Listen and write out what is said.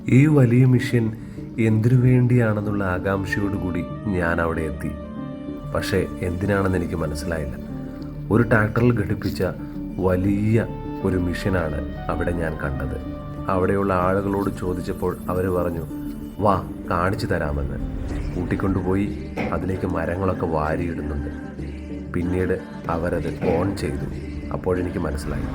ഈ വലിയ മിഷൻ എന്തിനു വേണ്ടിയാണെന്നുള്ള ആകാംക്ഷയോടുകൂടി ഞാൻ അവിടെ എത്തി. പക്ഷേ എന്തിനാണെന്ന് എനിക്ക് മനസ്സിലായില്ല. ഒരു ട്രാക്ടറിൽ ഘടിപ്പിച്ച വലിയ ഒരു മിഷനാണ് അവിടെ ഞാൻ കണ്ടത്. അവിടെയുള്ള ആളുകളോട് ചോദിച്ചപ്പോൾ അവർ പറഞ്ഞു, വാ കാണിച്ചു തരാമെന്ന്. കൂട്ടിക്കൊണ്ടുപോയി അതിലേക്ക് മരങ്ങളൊക്കെ വാരിയിടുന്നുണ്ട്. പിന്നീട് അവരത് ഓൺ ചെയ്തു. അപ്പോഴെനിക്ക് മനസ്സിലായി